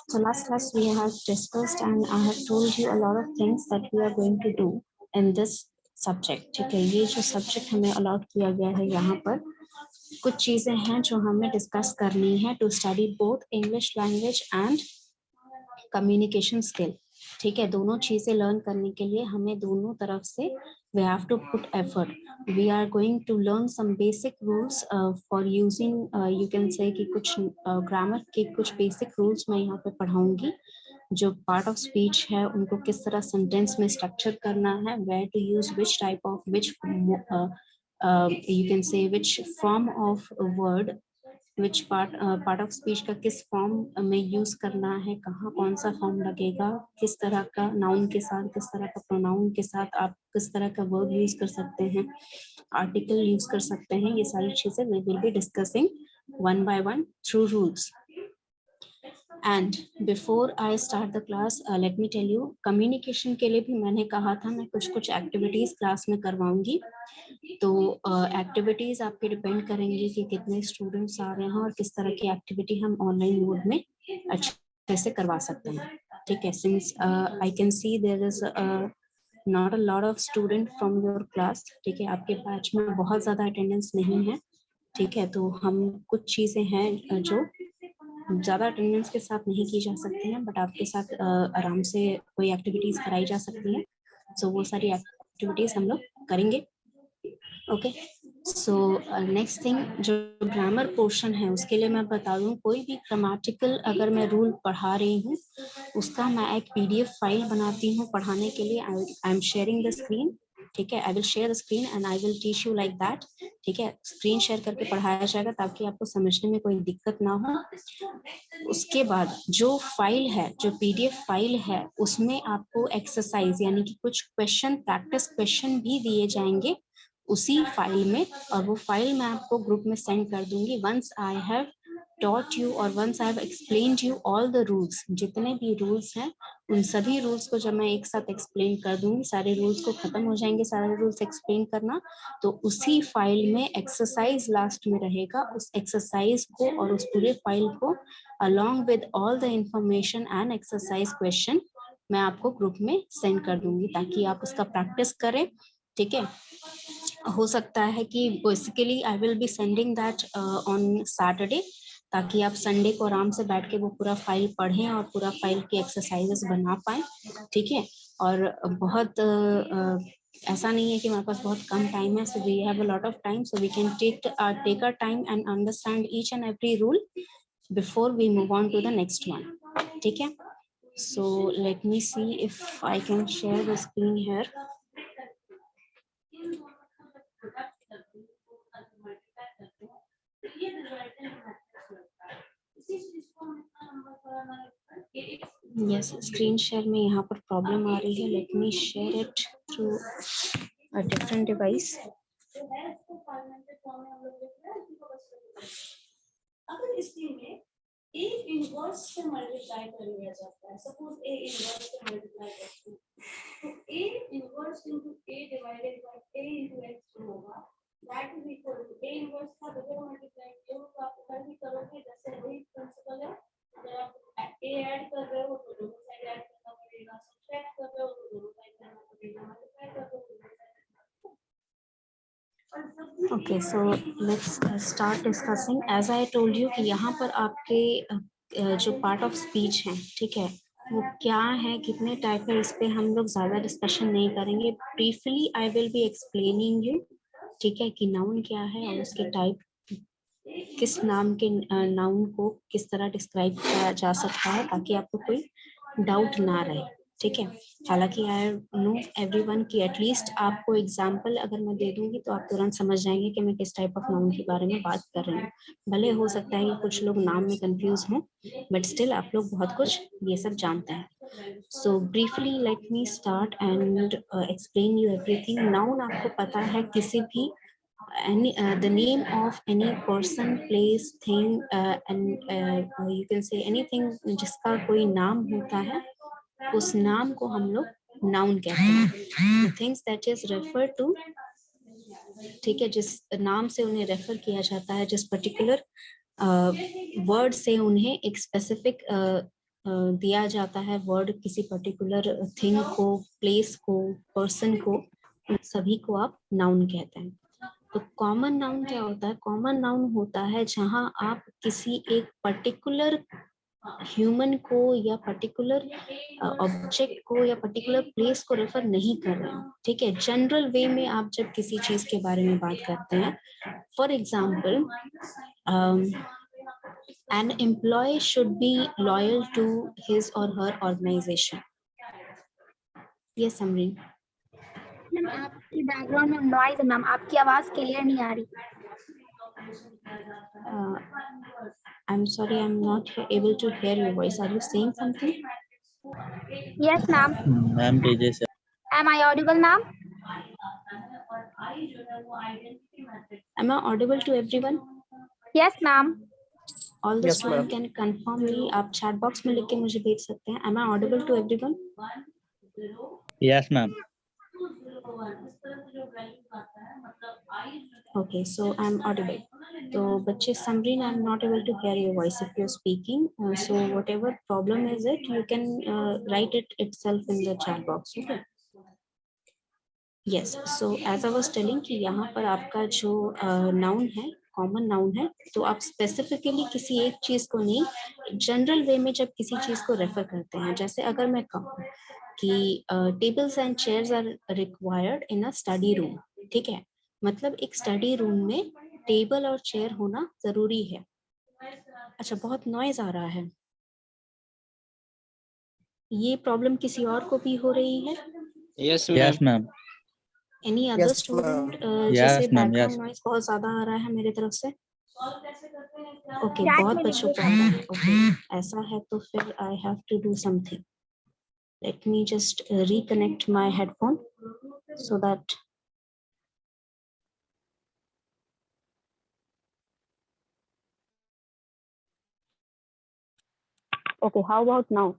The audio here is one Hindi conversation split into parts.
So last class we have discussed and I have told you a lot of things that we are going to do in this subject. ठीक है, ये जो subject हमें allowed किया गया है यहाँ पर कुछ चीजें हैं जो हमें डिस्कस करनी है to study both English language and communication skill. ठीक है, दोनों चीजें लर्न करने के लिए हमें दोनों तरफ से we have to put effort. We are going to learn some basic rules for using you can say कि कुछ grammar के कुछ basic rules मैं यहाँ पे पढ़ाऊंगी. जो part of speech है उनको किस तरह sentence में structure करना है, where to use which type of which you can say which form of word, which part of speech का किस फॉर्म में यूज करना है, कहाँ कौन सा फॉर्म लगेगा, किस तरह का नाउन के साथ, किस तरह का प्रोनाउन के साथ आप किस तरह का वर्ब यूज कर सकते हैं, आर्टिकल यूज कर सकते हैं. ये सारी चीजें we will be discussing one by one through rules. And before I start the class, let me tell you, communication के लिए भी मैंने कहा था मैं कुछ एक्टिविटीज क्लास में करवाऊंगी. तो एक्टिविटीज आपके डिपेंड करेंगे कि कितने स्टूडेंट्स आ रहे हैं और किस तरह की एक्टिविटी हम ऑनलाइन मोड में अच्छे से करवा सकते हैं. ठीक है, since I can see there is not a lot of student from your class. ठीक है, आपके बैच में बहुत ज्यादा अटेंडेंस नहीं है. ठीक है, तो हम कुछ चीजें हैं जो ज्यादा अटेंडेंस के साथ नहीं की जा सकती हैं, बट आपके साथ आराम से कोई एक्टिविटीज कराई जा सकती हैं. सो वो सारी एक्टिविटीज हम लोग करेंगे. ओके, सो नेक्स्ट थिंग, जो ग्रामर पोर्शन है उसके लिए मैं बता दूं, कोई भी ग्रामेटिकल अगर मैं रूल पढ़ा रही हूँ उसका मैं एक पीडीएफ फाइल बनाती हूँ पढ़ाने के लिए. I am sharing the screen. ठीक है, I will share the screen and I will teach you like that. ठीक है, स्क्रीन शेयर करके पढ़ाया जाएगा ताकि आपको समझने में कोई दिक्कत ना हो. उसके बाद जो फाइल है, जो पीडीएफ फाइल है, उसमें आपको एक्सरसाइज यानी कि कुछ क्वेश्चन, प्रैक्टिस क्वेश्चन भी दिए जाएंगे उसी फाइल में, और वो फाइल मैं आपको ग्रुप में सेंड कर दूंगी. Once I have taught you और once I have explained you all the rules, जितने भी रूल्स हैं उन सभी रूल्स को जब मैं एक साथ एक्सप्लेन कर दूंगी, सारे रूल्स को खत्म हो जाएंगे सारे रूल्स एक्सप्लेन करना, तो उसी फाइल में एक्सरसाइज लास्ट में रहेगा. उस एक्सरसाइज को और उस पूरे फाइल को along with all the information and exercise question मैं आपको ग्रुप में सेंड कर दूंगी ताकि आप उसका प्रैक्टिस करें. ठीक है, हो सकता है कि basically I will be sending that on Saturday, ताकि आप संडे को आराम से बैठ के वो पूरा फाइल पढ़ें और पूरा फाइल की एक्सरसाइजेस बना पाएं. ठीक है, और बहुत ऐसा नहीं है कि हमारे पास बहुत कम टाइम है. So we have a lot of time, so we can take our time and understand each and every rule before we move on to the next one. ठीक है, so let me see if I can share the screen here. Yes, screen share में यहाँ पर प्रॉब्लम आ रही है. Let me share it through a different device. अगर इसमें a इनवर्स से मल्टीप्लाई कर लिया जाता है, सपोज a इनवर्स से मल्टीप्लाई करते हैं, तो a inverse into a divided by a into x जो होगा that is equal to a inverse का डबल मल्टीप्लाई किया हो तो आप कर भी करोगे. जैसे वही प्रिंसिपल है, अगर आप a ऐड कर रहे हो तो दोनों साइड ऐड करना पड़ेगा, सब्ट्रैक्ट कर रहे हो तो दोनों साइड करना पड़ेगा, मल्टीप्लाई कर रहे हो तो दोनों side. Okay, so let's start discussing. As I told you कि यहाँ पर आपके जो पार्ट ऑफ स्पीच है, ठीक है, वो क्या है, कितने टाइप है, इस पे हम लोग ज्यादा डिस्कशन नहीं करेंगे. Briefly I will be explaining you. ठीक है, कि नाउन क्या है और उसके टाइप, किस नाम के नाउन को किस तरह डिस्क्राइब किया जा सकता है, ताकि आपको कोई डाउट ना रहे. ठीक है, हालांकि आई नो एवरीवन की एटलीस्ट आपको एग्जांपल अगर मैं दे दूंगी तो आप तुरंत समझ जाएंगे कि मैं किस टाइप ऑफ नाउन के बारे में बात कर रही हूँ. भले हो सकता है कि कुछ लोग नाम में कंफ्यूज हों, बट स्टिल आप लोग बहुत कुछ ये सब जानते हैं. So briefly let me start and explain you everything. Noun आपको पता है किसी भी the name of any person, place, thing and you can say anything जिसका कोई नाम होता है, उस नाम को हम लोग नाउन कहते हैं. The things that is referred to, ठीक है, जिस नाम से उन्हें रेफर किया जाता है, जिस पर्टिकुलर वर्ड से उन्हें एक स्पेसिफिक दिया जाता है वर्ड, किसी पर्टिकुलर थिंग को, प्लेस को, पर्सन को, उन सभी को आप नाउन कहते हैं। तो कॉमन नाउन क्या होता है? कॉमन नाउन होता है जहां आप किसी एक पर्टिकुलर ह्यूमन को या पर्टिकुलर ऑब्जेक्ट को या पर्टिकुलर प्लेस को रेफर नहीं कर रहे हैं, ठीक है। जनरल वे में आप जब किसी चीज के बारे में बात करते हैं, for example an employee should be loyal to his or her organization. Yes, Samreen. Ma'am आपकी बैकग्राउंड में नॉइज है मैम, आपकी आवाज क्लियर नहीं आ रही। I'm sorry, I'm not able to hear your voice. Are you saying something? Yes ma'am. Ma'am Tejas है। Am I audible ma'am? Am I audible to everyone? Yes ma'am. All the Yes, students ma'am. can confirm me. आप chat box में लिख के मुझे भेज सकते हैं. Am I audible to everyone? Yes ma'am. Okay, so I'm audible. So, बच्चे, Samreen, I'm not able to hear your voice if you're speaking. So whatever problem is it, you can write it itself in the chat box. Okay. Yes. So as I was telling कि यहाँ पर आपका जो noun है, कॉमन नाउन है, तो आप स्पेसिफिकली किसी एक चीज को नहीं, जनरल वे में जब किसी चीज को रेफर करते हैं, जैसे अगर मैं कहूँ कि tables and chairs are required in a study room, ठीक है, मतलब एक स्टडी रूम में टेबल और चेयर होना जरूरी है। अच्छा, बहुत नॉइज आ रहा है, ये प्रॉब्लम किसी और को भी हो रही है? Yes, yes ma'am. Ma'am. Any other Yes, student Yes, जैसे ma'am, बैकग्राउंड yes. नॉइज बहुत ज्यादा आ रहा है मेरी तरफ से? ओके, Chat बहुत में बच्चों लिखिए को आ रहा है। ओके, ऐसा है तो फिर I have to do something. Let me just reconnect my headphone so that okay, how about now?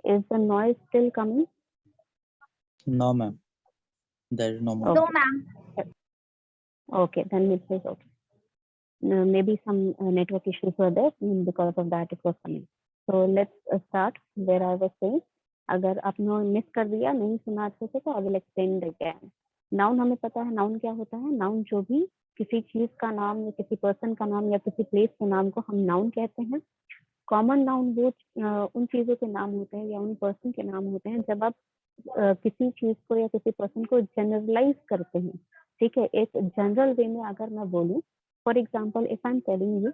Is the noise still coming? No ma'am, there is no more. No ma'am. Okay, then it is okay. Maybe some network issues were there, because of that it was coming. So let's start where I was saying. अगर आपने मिस कर दिया, नहीं सुना अच्छे से, तो I will explain it again. Noun हमें पता है, नाउन क्या होता है? नाउन जो भी किसी चीज का नाम या किसी पर्सन का नाम या किसी प्लेस के नाम को हम नाउन कहते हैं। कॉमन नाउन वो उन चीजों के नाम होते हैं या उन पर्सन के नाम होते हैं जब आप किसी चीज को या किसी पर्सन को जनरलाइज करते हैं, ठीक है। एक जनरल वे में अगर मैं बोलूं, for example if I am telling you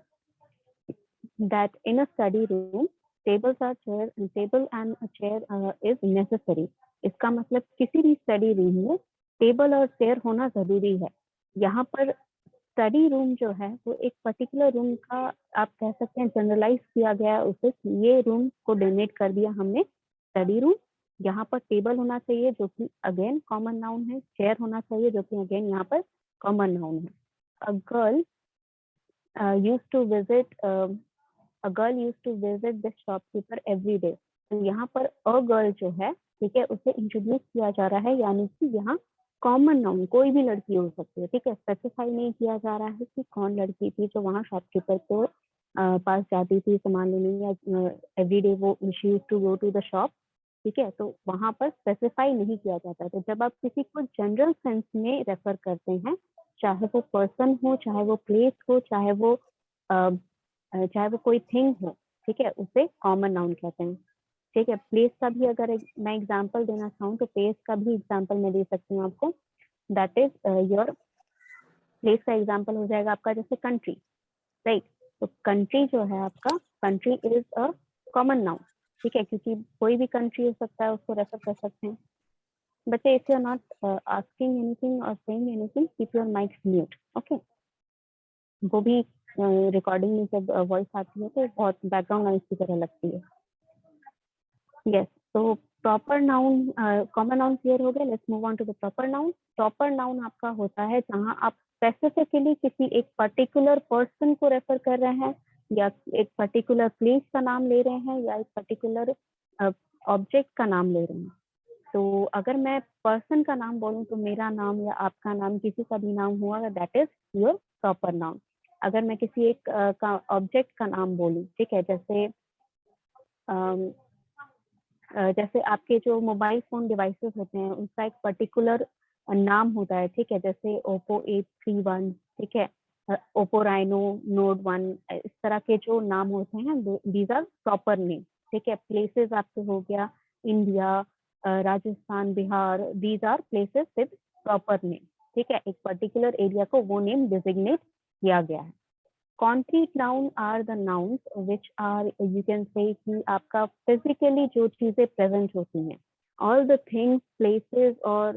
that in a study room table and chair is necessary, इसका मतलब किसी भी स्टडी रूम में टेबल और चेयर होना जरूरी है। यहाँ पर स्टडी रूम जो है वो एक पर्टिकुलर रूम का आप कह सकते हैं जनरलाइज किया गया, उसे ये रूम को डोनेट कर दिया हमने स्टडी रूम। यहाँ पर टेबल होना चाहिए जो कि अगेन कॉमन नाउन है, चेयर होना चाहिए जो कि अगेन यहाँ पर कॉमन नाउन है। A girl used to visit the shopkeeper every day, तो यहाँ पर अ गर्ल जो है, ठीक है, उसे इंट्रोड्यूस किया जा रहा है, यानी कि यहाँ कॉमन नाउन कोई भी लड़की हो सकती है, ठीक है। स्पेसिफाई नहीं किया जा रहा है कि कौन लड़की थी जो वहाँ शॉपकीपर को पास जाती थी सामान लेने, या एवरीडे वो she used to go to the shop, ठीक है। तो वहाँ पर स्पेसिफाई नहीं किया जाता है। तो जब आप किसी को जनरल सेंस में रेफर करते हैं, चाहे वो पर्सन हो, चाहे वो प्लेस हो, चाहे वो कोई थिंग हो, ठीक है, उसे कॉमन नाउन कहते हैं, ठीक है। प्लेस का भी अगर मैं एग्जांपल देना चाहूँ तो प्लेस का भी एग्जांपल मैं दे सकती हूँ आपको। दैट इज योर प्लेस का एग्जांपल हो जाएगा आपका जैसे कंट्री, राइट। तो कंट्री जो है आपका, country is a common noun, ठीक है, क्योंकि कोई भी कंट्री हो सकता है, उसको रेफर कर सकते हैं। बच्चे, if you are not asking anything और saying anything, keep your mic mute, okay. वो भी रिकॉर्डिंग में जब वॉइस आती है तो बहुत बैकग्राउंड नॉइज की तरह लगती है। यस, तो proper noun, common noun clear हो गया। Let's move on to the proper noun. Proper noun आपका होता है जहां आप स्पेसिफिकली किसी एक पर्टिकुलर पर्सन को रेफर कर रहे हैं, या एक पर्टिकुलर प्लेस का नाम ले रहे हैं, या एक पर्टिकुलर ऑब्जेक्ट का नाम ले रहे हैं। तो अगर मैं पर्सन का नाम बोलूं तो मेरा नाम या आपका नाम, किसी का भी नाम हुआ, that is your proper noun. अगर मैं किसी एक ऑब्जेक्ट का नाम बोलूं, ठीक है, जैसे आपके जो मोबाइल फोन डिवाइसेस होते हैं उनका एक पर्टिकुलर नाम होता है, ठीक है, जैसे ओप्पो A31, ठीक है, ओप्पो राइनो नोट 1, इस तरह के जो नाम होते हैं दीज आर प्रॉपर नेम, ठीक है। प्लेसेस आपके हो गया India, Rajasthan, Bihar, these are places with proper name, ठीक है, एक पर्टिकुलर एरिया को वो नेम डिजिग्नेट किया गया है। Concrete noun are the nouns which are, you can say कि आपका physically जो चीजें present होती हैं, all the things, places or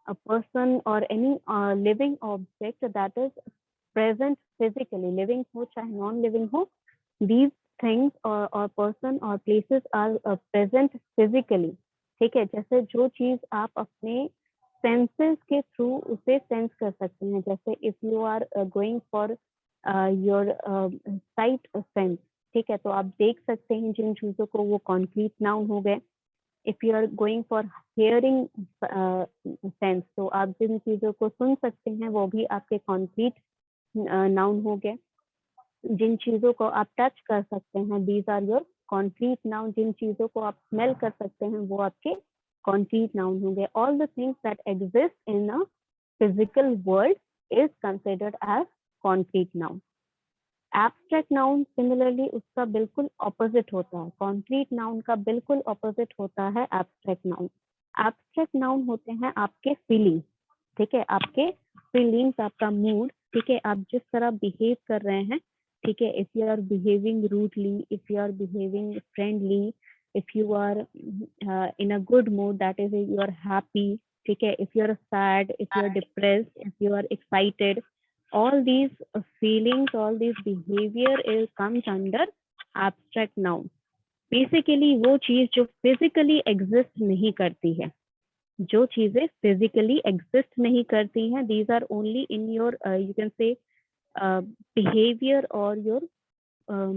a person or any living object that is present physically, living हो चाहे non living हो, these things or person or places are present physically, ठीक है। जैसे जो चीज आप अपने सेंसेस के थ्रू उसे सेंस कर सकते हैं, जैसे if you are going for your sight sense, ठीक है, तो आप देख सकते हैं जिन चीजों को, वो कॉन्क्रीट नाउन हो गए। If you are going for hearing sense, तो आप जिन चीजों को सुन सकते हैं वो भी आपके कॉन्क्रीट नाउन हो गए। जिन चीजों को आप टच कर सकते हैं, these are your concrete noun. जिन चीजों को आप स्मेल कर सकते हैं वो आपके कॉन्क्रीट नाउन होंगे। All the things that exist in a physical world is considered as concrete noun. Abstract noun similarly उसका बिल्कुल ऑपोजिट होता है, कॉन्क्रीट नाउन का बिल्कुल ऑपोजिट होता है एब्स्ट्रैक्ट नाउन। एब्स्ट्रैक्ट नाउन होते हैं आपके फीलिंग, ठीक है, आपके फीलिंग्स, आपका मूड, ठीक है, आप जिस तरह बिहेव कर रहे हैं, ठीक है, if you are behaving rudely, if you are behaving friendly, if you are in a good mood, that is you are happy, ठीक है, if you are sad, if you are depressed, if you are excited, all these feelings, all these behavior comes under abstract noun। Basically वो चीज जो फिजिकली एग्जिस्ट नहीं करती है, जो चीजें फिजिकली एग्जिस्ट नहीं करती हैं, these are only in your you can say behaviour और योर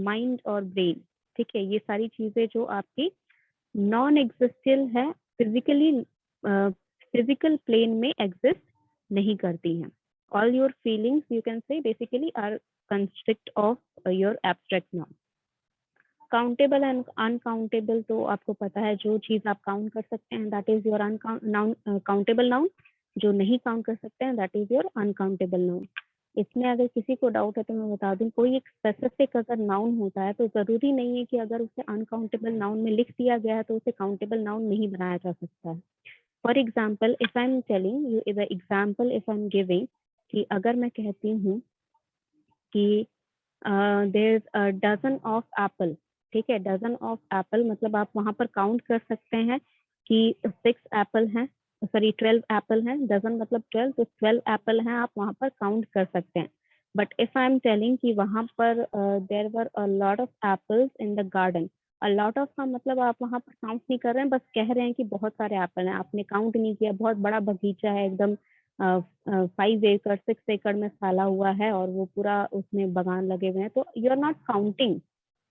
माइंड और ब्रेन, ठीक है। ये सारी चीजें जो आपकी नॉन एग्जिस्टियल है, फिजिकल प्लेन में एग्जिस्ट नहीं करती हैं। All your feelings, you can say, basically are construct of your abstract noun। Countable and uncountable, तो आपको पता है जो चीज आप काउंट कर सकते हैं that is your countable noun, जो नहीं काउंट कर सकते हैं that is your uncountable noun. इसमें अगर किसी को डाउट है तो मैं बता दूं, कोई एक स्पेसिफिक अगर नाउन होता है तो जरूरी नहीं है कि अगर उसे अनकाउंटेबल नाउन में लिख दिया गया है तो उसे काउंटेबल नाउन नहीं बनाया जा सकता है। For example, if I am telling you the example, if I am giving कि अगर मैं कहती हूँ कि there is a dozen of apple, ठीक है, डजन ऑफ एप्पल मतलब आप वहां पर काउंट कर सकते हैं कि 6 एप्पल हैं, सॉरी 12 एप्पल हैं, डजन मतलब 12, तो 12 एप्पल हैं, आप वहां पर काउंट कर सकते हैं। But if I am telling कि वहां पर there were a lot of apples in the garden, a lot of का मतलब आप वहां पर काउंट नहीं कर रहे हैं, बस कह रहे हैं कि बहुत सारे एप्पल हैं, आपने काउंट नहीं किया, बहुत बड़ा बगीचा है, एकदम 5 एकड़ 6 एकड़ में फैला हुआ है और वो पूरा उसमें बागान लगे हुए हैं, तो यू आर नॉट काउंटिंग,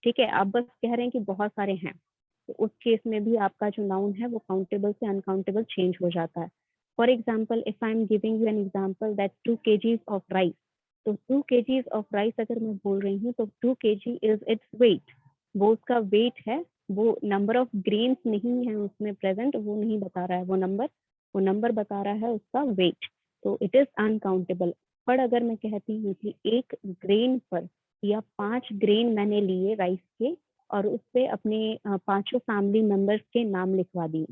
ठीक है, आप बस कह रहे हैं कि बहुत सारे हैं, तो उस केस में भी आपका जो नाउन है वो काउंटेबल से अनकाउंटेबल चेंज हो जाता है। For example, if I am giving you an example that 2 kgs of rice, तो 2 kgs ऑफ राइस अगर मैं बोल रही हूँ तो 2 kg इज इट्स वेट, वो उसका वेट है, वो नंबर ऑफ ग्रेन्स नहीं है उसमें प्रेजेंट, वो नहीं बता रहा है वो नंबर बता रहा है उसका वेट, तो इट इज अनकाउंटेबल। पर अगर मैं कहती हूँ कि एक ग्रेन पर या 5 ग्रेन मैंने लिए राइस के और उस पे अपने 5 फैमिली मेंबर्स के नाम लिखवा दिए,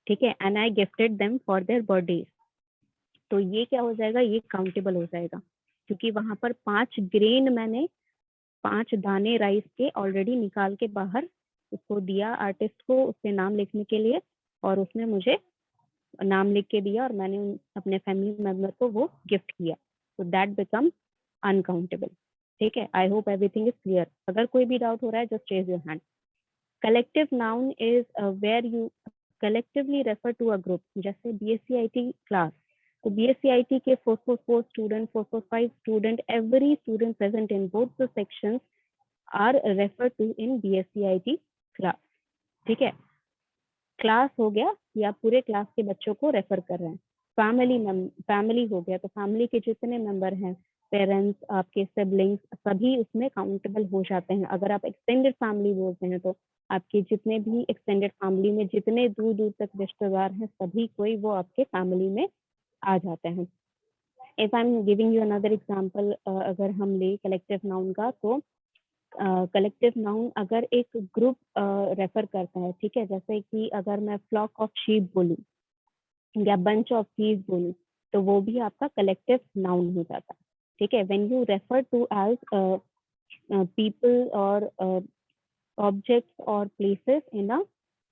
ठीक है, and I gifted them for their birthday, तो ये क्या हो जाएगा, ये काउंटेबल हो जाएगा, क्योंकि वहां पर 5 ग्रेन मैंने 5 दाने राइस के ऑलरेडी निकाल के बाहर उसको दिया आर्टिस्ट को उसके नाम लिखने के लिए, और उसने मुझे नाम लिख के दिया और मैंने अपने फैमिली मेंबर को वो गिफ्ट किया, तो दैट बिकम अनकाउंटेबल, ठीक है। I hope everything is clear. अगर कोई भी डाउट हो रहा है just raise your hand. Collective noun is where you collectively refer to a group, जैसे BSc क्लास, तो BSc के 444 student, 445 student, every student present in both the sections are refer to in BSc class, ठीक है। क्लास हो गया या पूरे क्लास के बच्चों को रेफर कर रहे हैं। फैमिली हो गया तो फैमिली के जितने मेंबर हैं पेरेंट्स, आपके सिबलिंग्स, सभी उसमें काउंटेबल हो जाते हैं। अगर आप एक्सटेंडेड फैमिली बोलते हैं तो आपके जितने भी एक्सटेंडेड फैमिली में जितने दूर दूर तक रिश्तेदार हैं सभी कोई वो आपके फैमिली में आ जाते हैं। If I am giving you another example, अगर हम ले कलेक्टिव नाउन का, तो कलेक्टिव नाउन अगर एक ग्रुप रेफर करता है, ठीक है, जैसे कि अगर मैं फ्लॉक ऑफ शीप बोलूं या बंच ऑफ पीस बोलूं तो वो भी आपका कलेक्टिव नाउन हो जाता है, ठीक है। When you refer to as people और ऑब्जेक्ट्स और प्लेसेस इन अ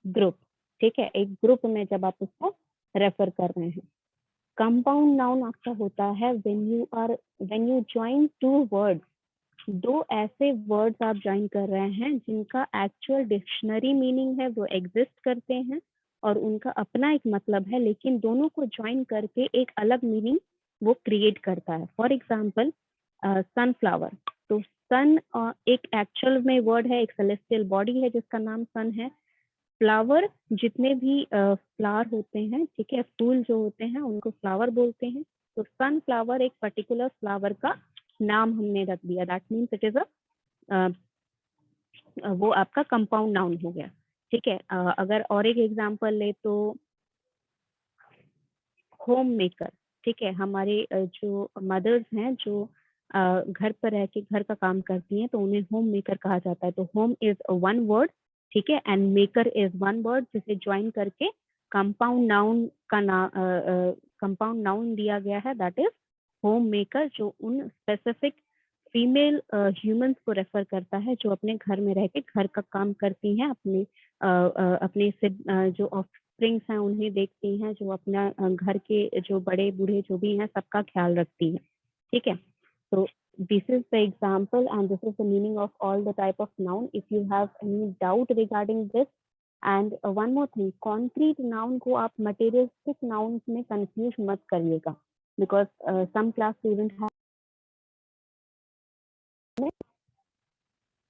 ग्रुप, ठीक है, एक ग्रुप में जब आप उसको रेफर कर रहे हैं। कंपाउंड नाउन आपका होता है when you join two words, दो ऐसे वर्ड्स आप ज्वाइन कर रहे हैं जिनका एक्चुअल डिक्शनरी मीनिंग है, वो एग्जिस्ट करते हैं और उनका अपना एक मतलब है, लेकिन दोनों को ज्वाइन करके एक अलग मीनिंग वो क्रिएट करता है। फॉर एग्जाम्पल सनफ्लावर, तो सन एक एक्चुअल में वर्ड है, एक सेलेस्टियल बॉडी है जिसका नाम सन है। फ्लावर, जितने भी फ्लावर होते हैं, ठीक है, फूल जो होते हैं उनको फ्लावर बोलते हैं। तो सनफ्लावर एक पर्टिकुलर फ्लावर का नाम हमने रख दिया, दैट मीन्स इट इज वो आपका कंपाउंड नाउन हो गया, ठीक है। अगर और एक एग्जांपल ले तो होम मेकर, ठीक है, हमारे जो मदर्स हैं जो घर पर रह के घर का काम करती हैं तो उन्हें होम मेकर कहा जाता है। तो होम इज वन वर्ड, ठीक है, and maker is one word, जिसे ज्वाइन करके कंपाउंड नाउन का कंपाउंड नाउन दिया गया है, दैट इज होम मेकर, जो उन स्पेसिफिक फीमेल ह्यूमंस को रेफर करता है जो अपने घर में रह के घर का काम करती हैं, अपने से जो ऑफस्प्रिंग्स हैं उन्हें देखती हैं, जो अपना घर के जो बड़े बूढ़े जो भी हैं सबका ख्याल रखती हैं, ठीक है। तो this is the example and this is the meaning of all the type of noun. If you have any doubt regarding this, and one more thing, concrete noun को आप materialistic nouns में confuse मत करिएगा, because some class students have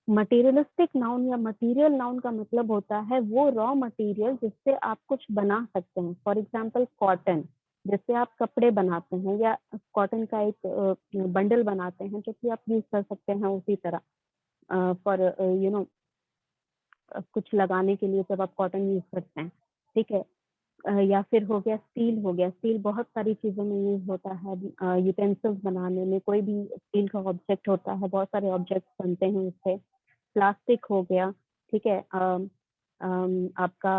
materialistic noun या मटेरियल नाउन का मतलब होता है वो रॉ मटेरियल जिससे आप कुछ बना सकते हैं। फॉर एग्जांपल कॉटन, जिससे आप कपड़े बनाते हैं, या कॉटन का एक बंडल बनाते हैं जो कि आप यूज कर सकते हैं उसी तरह फॉर यू नो कुछ लगाने के लिए जब आप कॉटन यूज करते हैं, ठीक है। या फिर हो गया स्टील, हो गया स्टील बहुत सारी चीजों में यूज होता है, यूटेंसिल्स बनाने में, कोई भी स्टील का ऑब्जेक्ट होता है, बहुत सारे ऑब्जेक्ट बनते हैं उससे। प्लास्टिक हो गया, ठीक है, आपका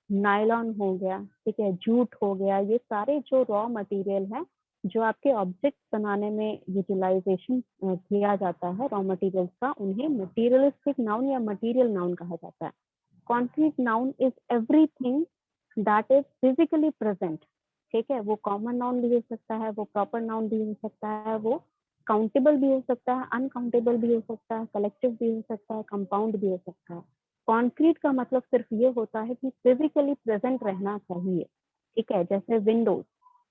नायलॉन हो गया, ठीक है, जूट हो गया, ये सारे जो रॉ मटेरियल है जो आपके ऑब्जेक्ट बनाने में यूटिलाइजेशन किया जाता है रॉ मटेरियल्स का, उन्हें मटेरियलिस्टिक नाउन या मटेरियल नाउन कहा जाता है। Concrete noun is everything that is physically present, ठीक है, वो कॉमन नाउन भी हो सकता है, वो प्रॉपर नाउन भी हो सकता है, वो काउंटेबल भी हो सकता है, अनकाउंटेबल भी हो सकता है, कलेक्टिव भी हो सकता है, कंपाउंड भी हो सकता है। कॉन्क्रीट का मतलब सिर्फ ये होता है कि फिजिकली प्रेजेंट रहना चाहिए, ठीक है। जैसे windows,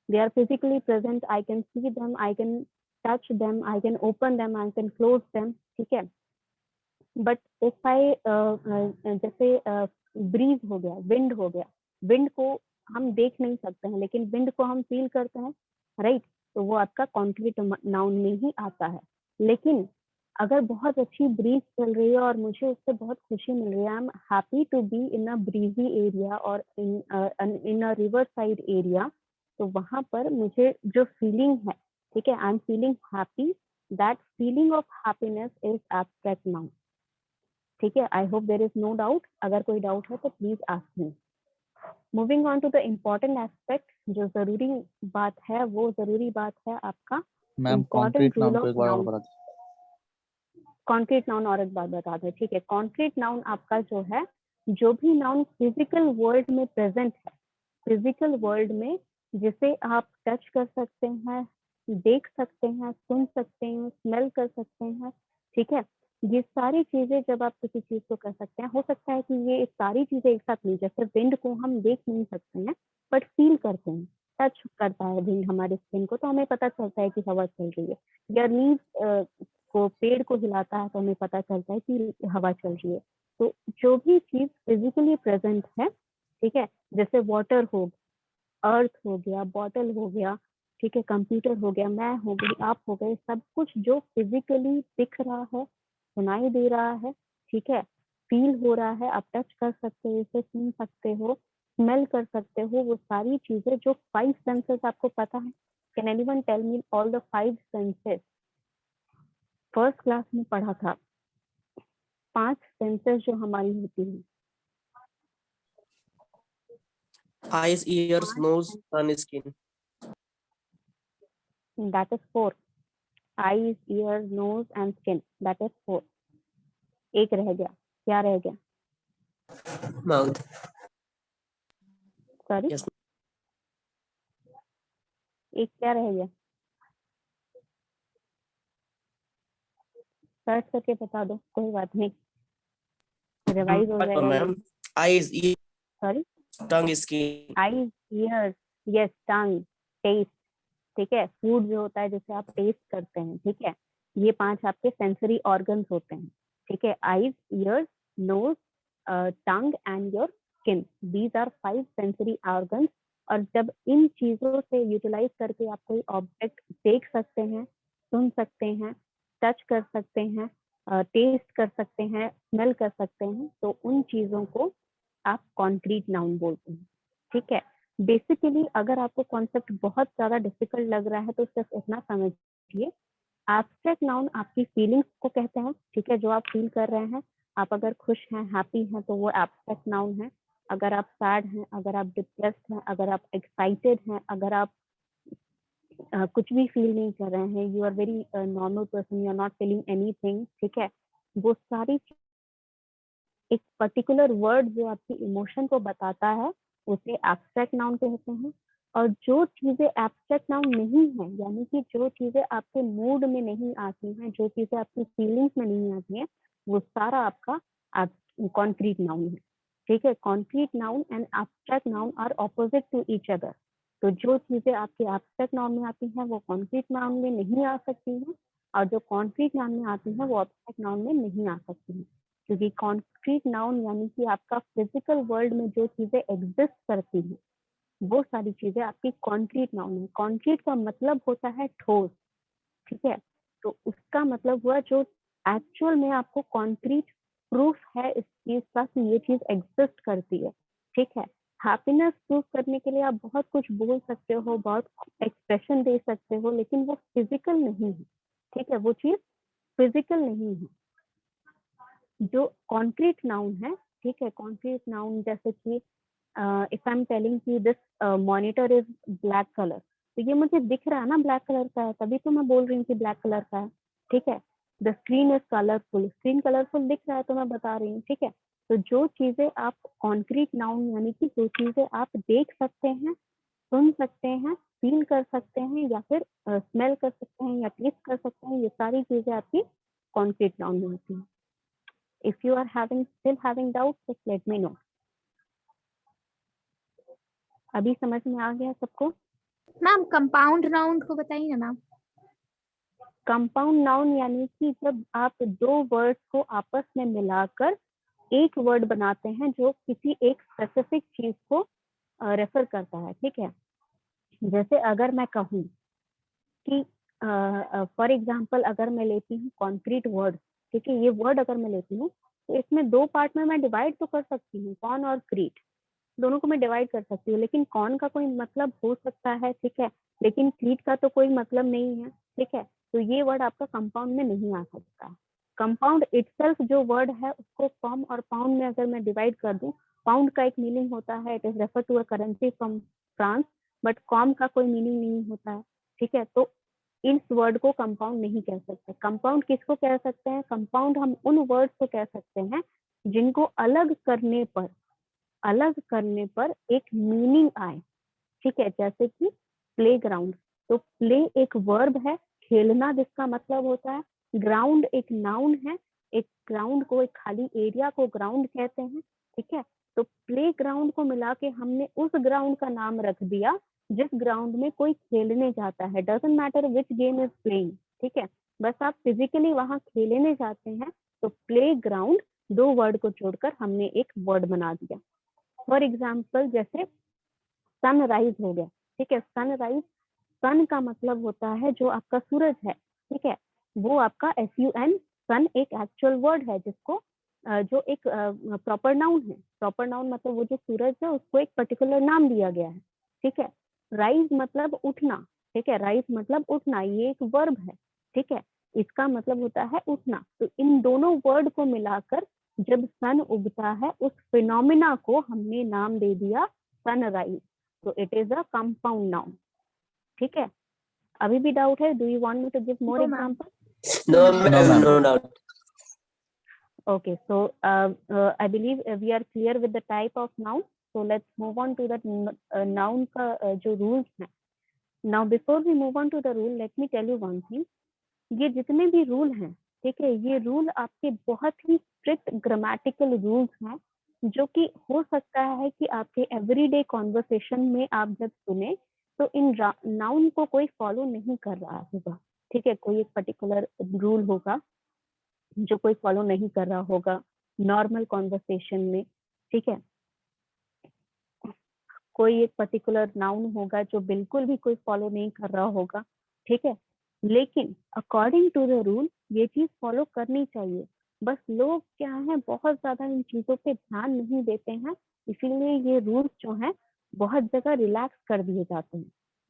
they are physically present, I can see them, I can touch them, I can open them, I can close them, ठीक है। बट इफ आई जैसे ब्रीज हो गया, विंड हो गया, विंड को हम देख नहीं सकते हैं लेकिन विंड को हम फील करते हैं, राइट, तो वो आपका कॉन्क्रीट नाउन में ही आता है। लेकिन अगर बहुत अच्छी ब्रीज चल रही है और मुझे उससे बहुत खुशी मिल रही है, I am happy to be in a breezy area और in a river side area, तो वहां पर मुझे जो फीलिंग है, ठीक है, I am feeling happy, that feeling of happiness is abstract noun, ठीक है। I hope there is no doubt, अगर कोई डाउट है तो please ask me. Moving on to the important aspect, जो जरूरी बात है वो जरूरी बात है आपका ma'am important concrete rule noun को ऑफ एक बार और नाउन। बता दीजिए। कॉन्क्रीट नाउन और एक बात बता दें, ठीक है। कॉन्क्रीट नाउन आपका जो है, जो भी नाउन फिजिकल वर्ल्ड में प्रेजेंट है, फिजिकल वर्ल्ड में जिसे आप टच कर सकते हैं, देख सकते हैं, सुन सकते हैं, स्मेल कर सकते हैं, ठीक है, ये सारी चीजें जब आप किसी चीज को कर सकते हैं, हो सकता है कि ये सारी चीजें एक साथ नहीं, जैसे विंड को हम देख नहीं सकते हैं बट फील करते हैं, टच करता है विंड हमारे स्किन को तो हमें पता चलता है कि हवा चल रही है, या लीव को पेड़ को हिलाता है तो हमें पता चलता है कि हवा चल रही है। तो जो भी चीज फिजिकली प्रेजेंट है, ठीक है, जैसे वाटर हो, अर्थ हो गया, बॉटल हो गया, ठीक है, कंप्यूटर हो गया, मैं हो गई, आप हो गए, सब कुछ जो फिजिकली दिख रहा है, सुनाई दे रहा है, ठीक है, फील हो रहा है, आप टच कर सकते हो, इसे सुन सकते हो, स्मेल कर सकते हो, वो सारी चीजें जो 5 सेंसेस आपको पता है। Can anyone tell me all the 5 senses? First class में पढ़ा था 5 सेंसेस जो हमारी होती है। Eyes, ears, nose, tongue, skin. That is 4. Eyes, ears, nose and skin. That is 4. एक रह गया, क्या रह गया? Mouth. Sorry, Yes. एक क्या रह गया? सर्च करके बता दो, कोई बात नहीं, रिवाइज हो जाएगा। Ma'am. Eyes, ears, sorry, tongue, skin. Eyes, ears, yes, tongue, taste, ठीक है, फूड जो होता है जिसे आप टेस्ट करते हैं, ठीक है, ये 5 आपके सेंसरी ऑर्गन्स होते हैं, ठीक है, eyes, ears, nose, tongue and your skin, these are 5 sensory organs. और जब इन चीजों से यूटिलाइज करके आप कोई ऑब्जेक्ट देख सकते हैं, सुन सकते हैं, टच कर सकते हैं, टेस्ट कर सकते हैं, स्मेल कर सकते हैं, तो उन चीजों को आप कॉन्क्रीट नाउन बोलते हैं, ठीक है। बेसिकली अगर आपको कॉन्सेप्ट बहुत ज्यादा डिफिकल्ट लग रहा है तो सिर्फ इतना समझिए, एब्स्ट्रैक्ट नाउन आपकी फीलिंग्स को कहते हैं, ठीक है, जो आप फील कर रहे हैं, आप अगर खुश हैं, हैप्पी हैं, तो वो एब्स्ट्रैक्ट नाउन है। अगर आप सैड हैं, अगर आप डिप्रेस्ड हैं, अगर आप एक्साइटेड हैं, अगर आप कुछ भी फील नहीं कर रहे हैं, you are very normal person, you are not feeling anything, ठीक है, वो सारी एक पर्टिकुलर वर्ड जो आपकी इमोशन को बताता है उसे एब्स्ट्रैक्ट नाउन कहते हैं। और जो चीजें एब्स्ट्रैक्ट नाउन नहीं है, यानी कि जो चीजें आपके मूड में नहीं आती हैं, जो चीजें आपकी फीलिंग्स में नहीं आती हैं, वो सारा आपका कॉन्क्रीट नाउन है, ठीक है। Concrete noun and abstract noun are opposite to each other. तो जो चीजें आपके एब्स्ट्रैक्ट नाउन में आती हैं वो कॉन्क्रीट नाउन में नहीं आ सकती हैं, और जो कॉन्क्रीट नाउन में आती हैं वो एब्स्ट्रैक्ट नाउन में नहीं आ सकती हैं। क्योंकि कॉन्क्रीट नाउन यानी कि आपका फिजिकल वर्ल्ड में जो चीजें एग्जिस्ट करती हैं, वो सारी चीजें आपकी कॉन्क्रीट नाउन है। कॉन्क्रीट का मतलब होता है ठोस, ठीक है, तो उसका मतलब हुआ जो एक्चुअल में आपको कॉन्क्रीट प्रूफ है इस चीज का कि ये चीज एग्जिस्ट करती है, ठीक है। हैप्पीनेस प्रूफ करने के लिए आप बहुत कुछ बोल सकते हो, बहुत एक्सप्रेशन दे सकते हो, लेकिन वो फिजिकल नहीं है, ठीक है, वो चीज फिजिकल नहीं है। जो कॉन्क्रीट नाउन है, ठीक है, कॉन्क्रीट नाउन जैसे कि इफ आई एम टेलिंग कि this monitor is black colour, तो ये मुझे दिख रहा है ना ब्लैक कलर का है, तभी तो मैं बोल रही हूँ कि ब्लैक कलर का है, ठीक है। The screen is colourful, screen colourful दिख रहा है तो मैं बता रही हूँ, ठीक है। तो जो चीजें आप कॉन्क्रीट नाउन यानी कि जो चीजें आप देख सकते हैं, सुन सकते हैं, फील कर सकते हैं, या फिर स्मेल कर सकते हैं या टेस्ट कर सकते हैं, ये सारी चीजें आपकी कॉन्क्रीट नाउन में होती हैं। If you are still having doubts, just let me know. अभी समझ में आ गया सबको? मैम कंपाउंड नाउन को बताइए ना मैम। कंपाउंड नाउन यानी कि जब आप 2 वर्ड्स को आपस में मिलाकर एक वर्ड बनाते हैं जो किसी एक स्पेसिफिक चीज को रेफर करता है, ठीक है। जैसे अगर मैं कहूँ कि फॉर एग्जाम्पल अगर मैं लेती हूँ कॉन्क्रीट वर्ड, ठीक है, ये वर्ड अगर मैं लेती हूँ तो इसमें 2 पार्ट में मैं डिवाइड तो कर सकती हूँ, कॉन और क्रीट, दोनों को मैं डिवाइड कर सकती हूँ, लेकिन कॉन का कोई मतलब हो सकता है, ठीक है, लेकिन क्रीट का तो कोई मतलब नहीं है, ठीक है। तो ये वर्ड आपका कंपाउंड में नहीं आ सकता है। कंपाउंड इटसेल्फ जो वर्ड है उसको फॉर्म और पाउंड में अगर मैं डिवाइड कर दूं, पाउंड का एक मीनिंग होता है, it is refer to a currency from France, but कॉम का कोई मीनिंग नहीं होता है, ठीक है। तो इस वर्ड को कंपाउंड नहीं कह सकते। कंपाउंड किसको कह सकते हैं? कंपाउंड हम उन वर्ड को कह सकते हैं जिनको अलग करने पर एक मीनिंग आए, ठीक है। जैसे कि प्ले ग्राउंड, तो प्ले एक वर्ब है, खेलना जिसका मतलब होता है, ग्राउंड एक नाउन है, एक ग्राउंड को, एक खाली एरिया को ग्राउंड कहते हैं, ठीक है। तो प्ले ग्राउंड को मिला के हमने उस ग्राउंड का नाम रख दिया जिस ग्राउंड में कोई खेलने जाता है, doesn't matter which game is playing, ठीक है, बस आप फिजिकली वहां खेलने जाते हैं, तो प्ले ग्राउंड 2 वर्ड को जोड़कर हमने एक वर्ड बना दिया। फॉर एग्जाम्पल जैसे सनराइज हो गया, ठीक है, सनराइज सन का मतलब होता है जो आपका सूरज है, ठीक है, वो आपका SUN, सन एक एक्चुअल वर्ड है जिसको जो एक प्रॉपर नाउन है। प्रॉपर नाउन मतलब वो जो सूरज है उसको एक पर्टिकुलर नाम दिया गया है, ठीक है। राइज मतलब उठना, ठीक है, राइज मतलब उठना, ये एक वर्ब है, ठीक है, इसका मतलब होता है उठना। तो इन दोनों वर्ड को मिलाकर जब सन उगता है उस फिनोमिना को हमने नाम दे दिया सनराइज। तो it is a compound noun, ठीक है। अभी भी डाउट है? Do you want me to give more No, ma'am. Example? No, No, ma'am, ma'am. no doubt. Okay, so I believe we are clear with the type of noun. So let's move on to that noun का जो rules हैं. Now before we move on to the rule, let me tell you one thing. ये जितने भी रूल हैं, ठीक है, ये रूल आपके बहुत ही स्ट्रिक्ट ग्रामेटिकल रूल्स हैं, जो कि हो सकता है कि आपके एवरीडे कॉन्वर्सेशन में आप जब सुने तो इन नाउन को कोई फॉलो नहीं कर रहा होगा, ठीक है। कोई एक पर्टिकुलर रूल होगा जो कोई फॉलो नहीं कर रहा होगा नॉर्मल कॉन्वर्सेशन में, ठीक है। कोई एक पर्टिकुलर नाउन होगा जो बिल्कुल भी कोई फॉलो नहीं कर रहा होगा, ठीक है। लेकिन अकॉर्डिंग टू द रूल ये चीज फॉलो करनी चाहिए। बस लोग क्या है, बहुत ज्यादा इन चीजों पे ध्यान नहीं देते हैं, इसीलिए ये रूल्स जो हैं बहुत जगह रिलैक्स कर दिए जाते हैं,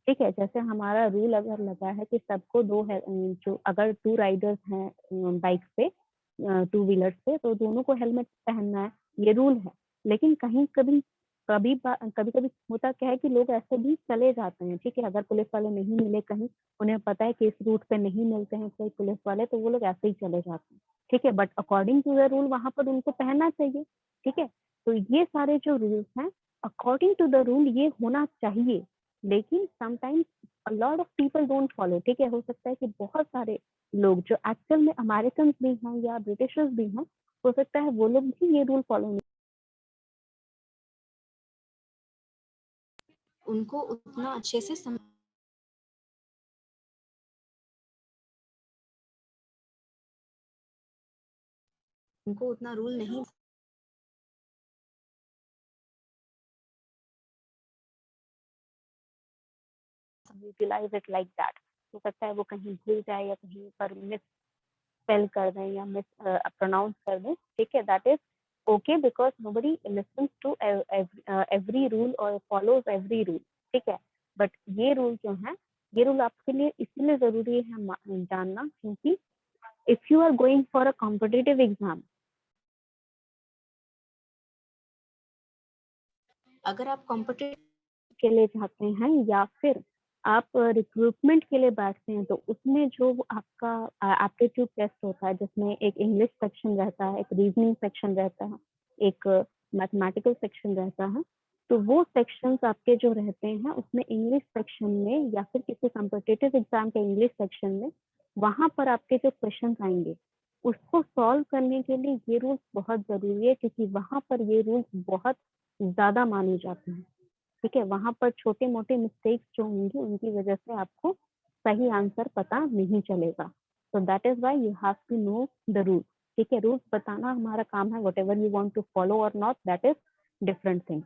ठीक है। जैसे हमारा रूल अगर लगा है कि सबको दो है, जो अगर 2 राइडर्स हैं बाइक पे, 2 व्हीलर्स पे, तो दोनों को हेलमेट पहनना है, ये रूल है। लेकिन कहीं कभी कभी कभी होता क्या है कि लोग ऐसे भी चले जाते हैं, ठीक है। अगर पुलिस वाले नहीं मिले कहीं, उन्हें पता है कि इस रूट पे नहीं मिलते हैं कोई पुलिस वाले, तो वो लोग ऐसे ही चले जाते हैं, ठीक है। But according to the rule वहां पर उनको पहनना चाहिए, ठीक है। तो ये सारे जो रूल्स हैं अकॉर्डिंग टू द रूल ये होना चाहिए, लेकिन sometimes a lot of people don't follow, ठीक है। हो सकता है कि बहुत सारे लोग जो एक्चुअल में अमेरिकन भी हैं या ब्रिटिशर्स भी हैं, हो सकता है वो लोग भी ये रूल फॉलो नहीं, उनको उतना अच्छे से उनको उतना रूल नहीं यूटिलाइज इट लाइक दैट। हो सकता है वो कहीं भूल जाए या कहीं पर मिस स्पेल कर दें या मिस प्रोनाउंस कर दें, ठीक है। That is okay because nobody listens to every rule और फॉलोज एवरी रूल, ठीक है। बट ये रूल जो है, ये रूल आपके लिए इसलिए जरूरी है जानना, क्योंकि if you are going for a competitive exam, अगर आप कॉम्पिटिटिव के लिए जाते हैं या फिर आप रिक्रूटमेंट के लिए बैठते हैं, तो उसमें जो आपका एप्टीट्यूड टेस्ट होता है जिसमें एक इंग्लिश सेक्शन रहता है, एक रीजनिंग सेक्शन रहता है, एक मैथमेटिकल सेक्शन रहता है। तो वो सेक्शंस आपके जो रहते हैं उसमें इंग्लिश सेक्शन में या फिर किसी कॉम्पिटिटिव एग्जाम के इंग्लिश सेक्शन में, वहां पर आपके जो क्वेश्चन आएंगे उसको सॉल्व करने के लिए ये रूल्स बहुत जरूरी है, क्योंकि वहां पर ये रूल्स बहुत ज्यादा माने जाते हैं, ठीक है। वहां पर छोटे मोटे मिस्टेक्स जो होंगी उनकी वजह से आपको सही आंसर पता नहीं चलेगा। तो that is why you have to know the rule, ठीक है। रूल्स बताना हमारा काम है, whatever you want to follow और not, that is different thing.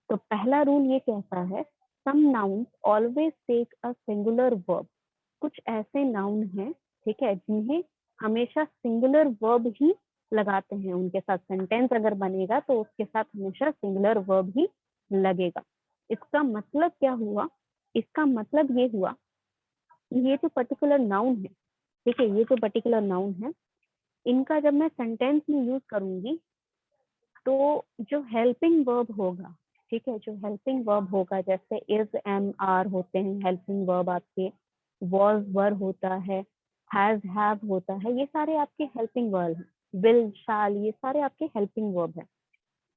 तो पहला रूल ये कहता है, some nouns always take a singular verb. कुछ ऐसे नाउन हैं, ठीक है, जिन्हें हमेशा सिंगुलर वर्ब ही लगाते हैं, उनके साथ सेंटेंस अगर बनेगा तो उसके साथ हमेशा सिंगुलर वर्ब ही लगेगा। इसका मतलब क्या हुआ? इसका मतलब ये हुआ कि ये जो पर्टिकुलर नाउन है, ठीक है, ये जो पर्टिकुलर नाउन है, इनका जब मैं सेंटेंस में यूज करूंगी तो जो हेल्पिंग वर्ब होगा, ठीक है, जो हेल्पिंग वर्ब होगा, जैसे इज एम आर होते हैं हेल्पिंग वर्ब आपके, वॉज वर होता है, हैज हैव होता है, ये सारे आपके हेल्पिंग वर्ब हैं, विल शाल, ये सारे आपके हेल्पिंग वर्ब है।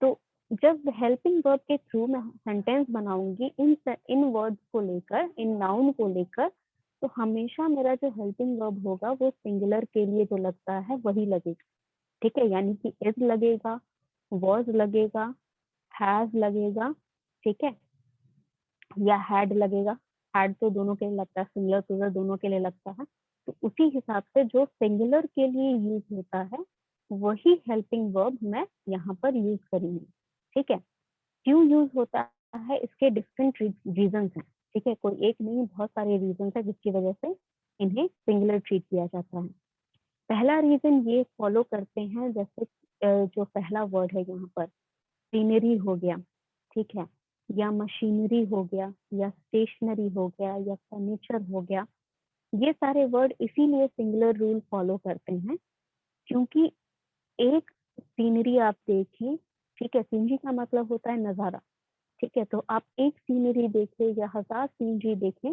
तो जब हेल्पिंग वर्ब के थ्रू मैं सेंटेंस बनाऊंगी इन वर्ड्स को लेकर, इन नाउन को लेकर, तो हमेशा मेरा जो हेल्पिंग वर्ब होगा वो सिंगुलर के लिए जो लगता है वही लगेगा, ठीक है। यानी कि इज लगेगा, वॉज लगेगा, हैज लगेगा, ठीक है, या हैड लगेगा। हैड तो दोनों के लिए लगता है, सिंगुलर प्लूरल दोनों के लिए लगता है। तो उसी हिसाब से जो सिंगुलर के लिए यूज होता है वही हेल्पिंग वर्ब मैं यहाँ पर यूज करूंगी, ठीक है। क्यों यूज होता है, इसके डिफरेंट रीजंस हैं, ठीक है, कोई एक नहीं, बहुत सारे रीजन है जिसकी वजह से इन्हें सिंगुलर ट्रीट किया जाता है। पहला रीजन ये फॉलो करते हैं, जैसे जो पहला वर्ड है यहाँ पर सीनरी हो गया, ठीक है, या मशीनरी हो गया, या स्टेशनरी हो गया, या फर्नीचर हो गया। ये सारे वर्ड इसीलिए सिंगुलर रूल फॉलो करते हैं क्योंकि एक सीनरी आप देखें, ठीक है, सीनरी का मतलब होता है नजारा, ठीक है, तो आप एक सीनरी देखें या 1000 सीनरी देखें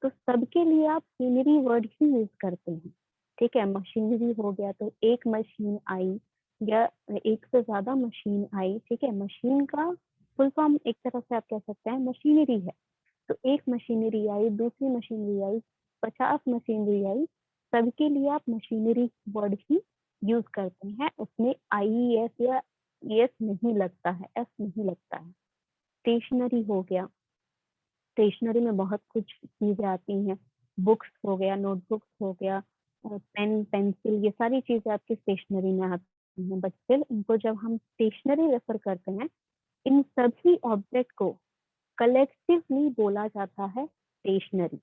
तो सबके लिए आप सीनरी वर्ड ही यूज करते हैं, ठीक है। मशीनरी हो गया तो एक मशीन आई या एक से ज्यादा मशीन आई, ठीक है, मशीन का फुल फॉर्म एक तरह से आप कह सकते हैं मशीनरी है। तो एक मशीनरी आई, दूसरी मशीनरी आई, 50 मशीनरी आई, सबके लिए आप मशीनरी वर्ड ही यूज करते हैं, उसमें आई एस या एस नहीं लगता है, एस नहीं लगता है। स्टेशनरी हो गया, स्टेशनरी में बहुत कुछ चीजें आती हैं, बुक्स हो गया, नोटबुक्स हो गया, पेन पेंसिल, ये सारी चीजें आपकी स्टेशनरी में आती हैं, बट स्टिल इनको जब हम स्टेशनरी रेफर करते हैं, इन सभी ऑब्जेक्ट को कलेक्टिवली बोला जाता है स्टेशनरी,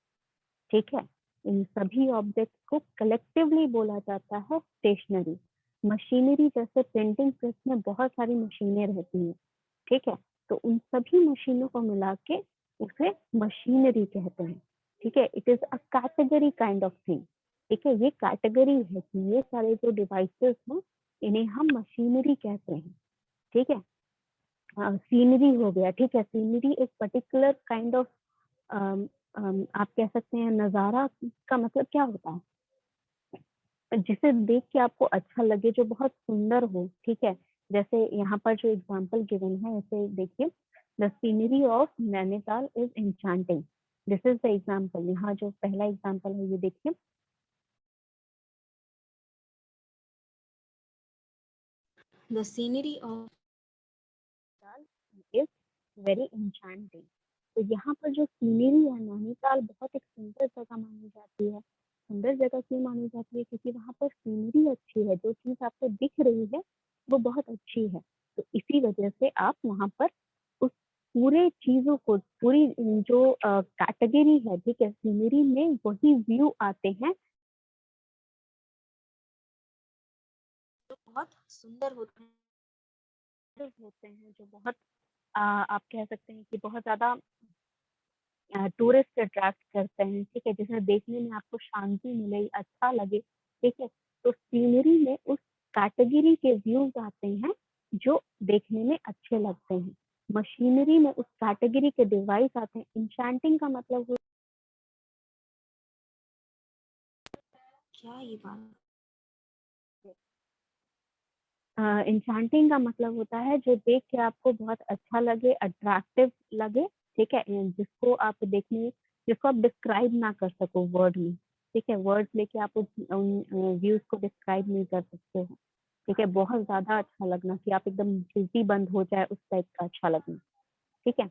ठीक है, इन सभी ऑब्जेक्ट को कलेक्टिवली बोला जाता है स्टेशनरी। मशीनरी जैसे प्रिंटिंग प्रेस में बहुत सारी मशीनें रहती हैं, ठीक है, तो उन सभी मशीनों को मिला के उसे मशीनरी कहते हैं, ठीक है। It is a category kind of thing, ठीक है, ये कैटेगरी है कि ये सारे जो डिवाइसेस हैं इन्हें हम मशीनरी कहते हैं, ठीक है। सीनरी हो गया, ठीक है, सीनरी एक पर्टिकुलर काइंड ऑफ आप कह सकते हैं नजारा का मतलब क्या होता है, जिसे देख के आपको अच्छा लगे, जो बहुत सुंदर हो, ठीक है। जैसे यहाँ पर जो एग्जांपल गिवन है ऐसे देखिए, the scenery of Nainital is enchanting, this is the example. यहाँ जो पहला एग्जांपल है ये देखिए, the scenery of is very enchanting. तो यहाँ पर जो सीनरी है, नैनीताल बहुत एक सुंदर जगह मानी जाती है। सुंदर जगह क्यों मानी जाती है? क्योंकि वहाँ पर सीनरी अच्छी है, जो चीज आपको दिख रही है वो बहुत अच्छी है, तो इसी वजह से आप वहाँ पर उस पूरे चीजों को, पूरी जो कैटेगरी है, ठीक है, सीनरी में वही व्यू आते हैं जो बहुत सुंदर होते हैं, जो बहुत आप कह सकते हैं कि बहुत ज्यादा टूरिस्ट अट्रैक्ट करते हैं, ठीक है, जिसमें देखने में आपको शांति मिले, अच्छा लगे, ठीक है। तो सीनरी में उस कैटेगरी के व्यूज आते हैं जो देखने में अच्छे लगते हैं। मशीनरी में उस कैटेगरी के डिवाइस आते हैं। इंचेंटिंग का मतलब क्या ये बात, इंचेंटिंग का मतलब होता है जो देख के आपको बहुत अच्छा लगे, अट्रैक्टिव लगे, ठीक है, जिसको आप देखने, जिसको आप डिस्क्राइब ना कर सको वर्ड में, ठीक है, वर्ड लेके आप उन व्यूज को डिस्क्राइब नहीं कर सकते हो, ठीक है, बहुत ज्यादा अच्छा लगना कि आप एकदम खिड़की बंद हो जाए उस टाइप का अच्छा लगना, ठीक है।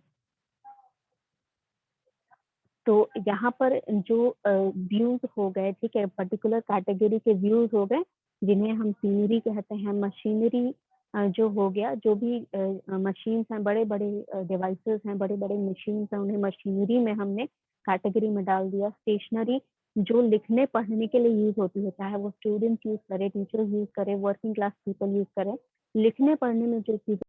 तो यहाँ पर जो व्यूज हो गए, ठीक है, पर्टिकुलर कैटेगरी के व्यूज हो गए जिन्हें हम सीनरी कहते हैं। मशीनरी जो हो गया, जो भी मशीन्स हैं, बड़े बड़े डिवाइसेस हैं, बड़े बड़े मशीन्स हैं, उन्हें मशीनरी में हमने कैटेगरी में डाल दिया। स्टेशनरी जो लिखने पढ़ने के लिए यूज होती है, चाहे वो स्टूडेंट्स यूज करे, टीचर्स यूज करे, वर्किंग क्लास पीपल यूज करें, लिखने पढ़ने में जो चीज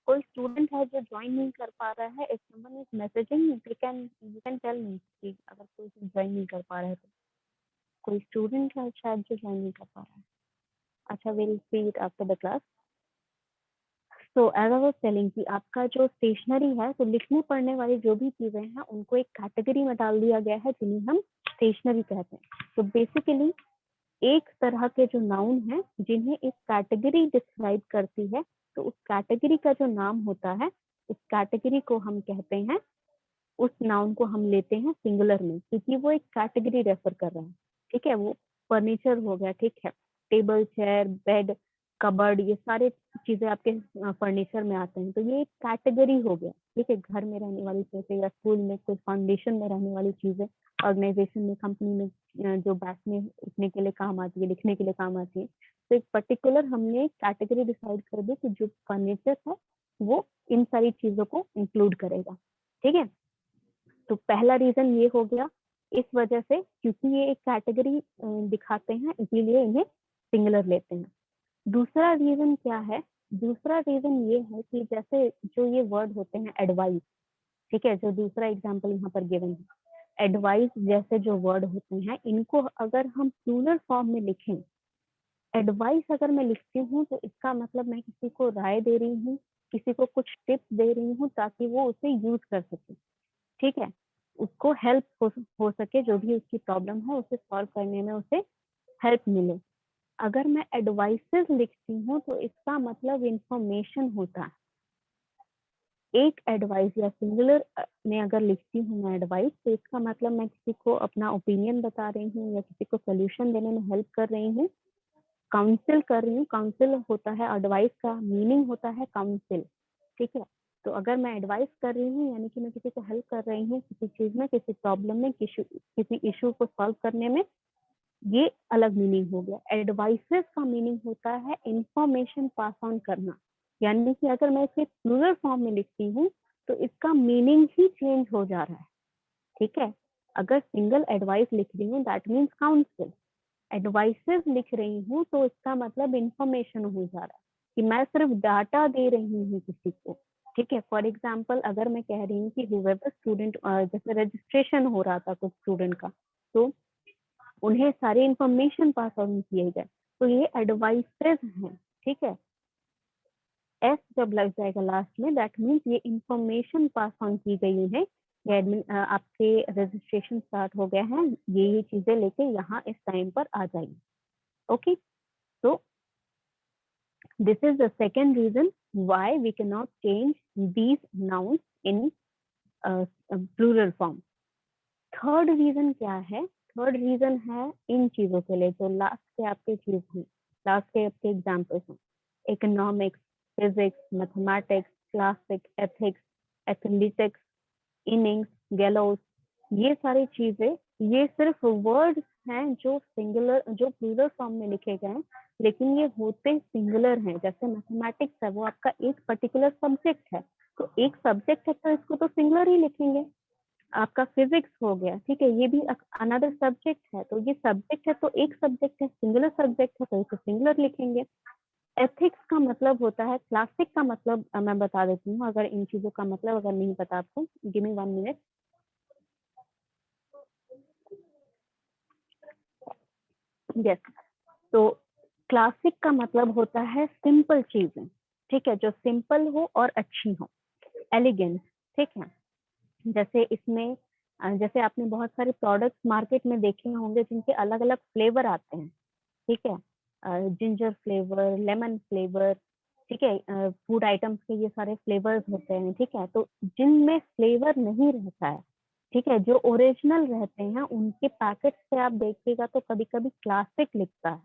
कोई स्टूडेंट है जो ज्वाइन नहीं कर पा रहा है, if someone is messaging you can tell me कि अगर कोई ज्वाइन नहीं कर पा रहा है तो। कोई स्टूडेंट है शायद जो ज्वाइन नहीं कर पा रहा है। अच्छा, will see it after the class. So as I was telling कि आपका जो स्टेशनरी है, तो लिखने पढ़ने वाली जो भी चीजें हैं उनको एक कैटेगरी में डाल दिया गया है जिन्हें हम स्टेशनरी कहते हैं। तो बेसिकली एक तरह के जो नाउन है जिन्हें एक कैटेगरी डिस्क्राइब करती है, तो उस कैटेगरी का जो नाम होता है, उस कैटेगरी को हम कहते हैं, उस नाउन को हम लेते हैं सिंगुलर में, क्योंकि वो एक कैटेगरी रेफर कर रहा है, ठीक है। वो फर्नीचर हो गया, ठीक है, टेबल चेयर बेड, कबर्ड, ये सारे चीजें आपके फर्नीचर में आते हैं। तो ये एक कैटेगरी हो गया, ठीक है, घर में रहने वाली चीजें या स्कूल में कोई फाउंडेशन में रहने वाली चीजें, ऑर्गेनाइजेशन में, कंपनी में जो बैठने उठने के लिए काम आती है, लिखने के लिए काम आती है। तो एक पर्टिकुलर हमने कैटेगरी डिसाइड कर दी कि जो फर्नीचर है वो इन सारी चीजों को इंक्लूड करेगा, ठीक है। तो पहला रीजन ये हो गया, इस वजह से क्योंकि ये एक कैटेगरी दिखाते हैं इसीलिए इन्हें सिंगुलर लेते हैं। दूसरा रीजन क्या है, दूसरा रीजन ये है कि जैसे जो ये वर्ड होते हैं एडवाइस, ठीक है, जो दूसरा एग्जांपल यहाँ पर गिवन है, एडवाइस जैसे जो वर्ड होते हैं, इनको अगर हम प्लूरल फॉर्म में लिखें, एडवाइस अगर मैं लिखती हूँ तो इसका मतलब मैं किसी को राय दे रही हूँ, किसी को कुछ टिप्स दे रही हूँ ताकि वो उसे यूज कर सके, ठीक है, उसको हेल्प हो सके, जो भी उसकी प्रॉब्लम है उसे सॉल्व करने में उसे हेल्प मिले। अगर मैं एडवाइसेस लिखती हूँ तो इसका मतलब इंफॉर्मेशन होता है। एक एडवाइस या सिंगुलर में अगर लिखती हूँ मैं एडवाइस, तो इसका मतलब मैं किसी को अपना ओपिनियन बता रही हूँ या किसी को सोल्यूशन देने में हेल्प कर रही हूँ, काउंसिल कर रही हूँ। काउंसिल होता है, एडवाइस का मीनिंग होता है काउंसिल, ठीक है। तो अगर मैं एडवाइस कर रही हूँ यानी कि मैं किसी को हेल्प कर रही हूँ किसी चीज में, किसी प्रॉब्लम में, किसी इशू को सॉल्व करने में, ये अलग मीनिंग हो गया। एडवाइसेस का मीनिंग होता है इंफॉर्मेशन पास ऑन करना, यानी कि अगर मैं इसे प्लूरल फॉर्म में लिखती हूँ तो इसका मीनिंग ही चेंज हो जा रहा है, ठीक है। अगर सिंगल एडवाइस लिख रही हूँ दैट मीन्स काउंसिल, एडवाइसेस लिख रही हूँ तो इसका मतलब इंफॉर्मेशन हो जा रहा है कि मैं सिर्फ डाटा दे रही हूँ किसी को, ठीक है। फॉर एग्जाम्पल अगर मैं कह रही हूँ कि whoever स्टूडेंट, जैसे रजिस्ट्रेशन हो रहा था कुछ स्टूडेंट का, तो उन्हें सारी इंफॉर्मेशन पास ऑन किए गए, तो ये एडवाइसेस हैं, ठीक है। एस जब लग जाएगा लास्ट में दैट मीन्स ये इंफॉर्मेशन पास ऑन की गई है, आपके रजिस्ट्रेशन स्टार्ट हो गया है, ये चीजें लेके यहाँ इस टाइम पर आ जाएगी, ओके। तो this is the second reason why we cannot change these nouns in plural form. Third reason क्या है, थर्ड रीजन है इन चीजों के लिए जो लास्ट के आपके चीज हैं, लास्ट के आपके एग्जाम्पल्स हैं, economics, physics, mathematics, classic, ethics, athletics, innings, gallows, ये सारी चीजें, ये सिर्फ वर्ड्स हैं जो सिंगुलर, जो प्लूरल फॉर्म में लिखे गए हैं, लेकिन ये होते सिंगुलर हैं। जैसे मैथमेटिक्स है, वो आपका एक पर्टिकुलर सब्जेक्ट है, तो एक सब्जेक्ट है तो इसको तो सिंगुलर ही लिखेंगे। आपका फिजिक्स हो गया, ठीक है, ये भी अनदर सब्जेक्ट है, तो ये सब्जेक्ट है तो एक सब्जेक्ट है, सिंगुलर सब्जेक्ट है तो इसको सिंगुलर लिखेंगे। एथिक्स का मतलब होता है, क्लासिक का मतलब मैं बता देती हूँ, अगर इन चीजों का मतलब अगर नहीं पता आपको, गिव मी 1 मिनट। यस, तो क्लासिक का मतलब होता है सिंपल चीजें, ठीक है, जो सिंपल हो और अच्छी हो, एलिगेंट, ठीक है। जैसे इसमें जैसे आपने बहुत सारे प्रोडक्ट्स मार्केट में देखे होंगे जिनके अलग अलग फ्लेवर आते हैं, ठीक है, जिंजर फ्लेवर, लेमन फ्लेवर, ठीक है, फूड आइटम्स के ये सारे फ्लेवर्स होते हैं, ठीक है। तो जिनमें फ्लेवर नहीं रहता है, ठीक है, जो ओरिजिनल रहते हैं, उनके पैकेट पे आप देखिएगा तो कभी कभी क्लासिक लिखता है,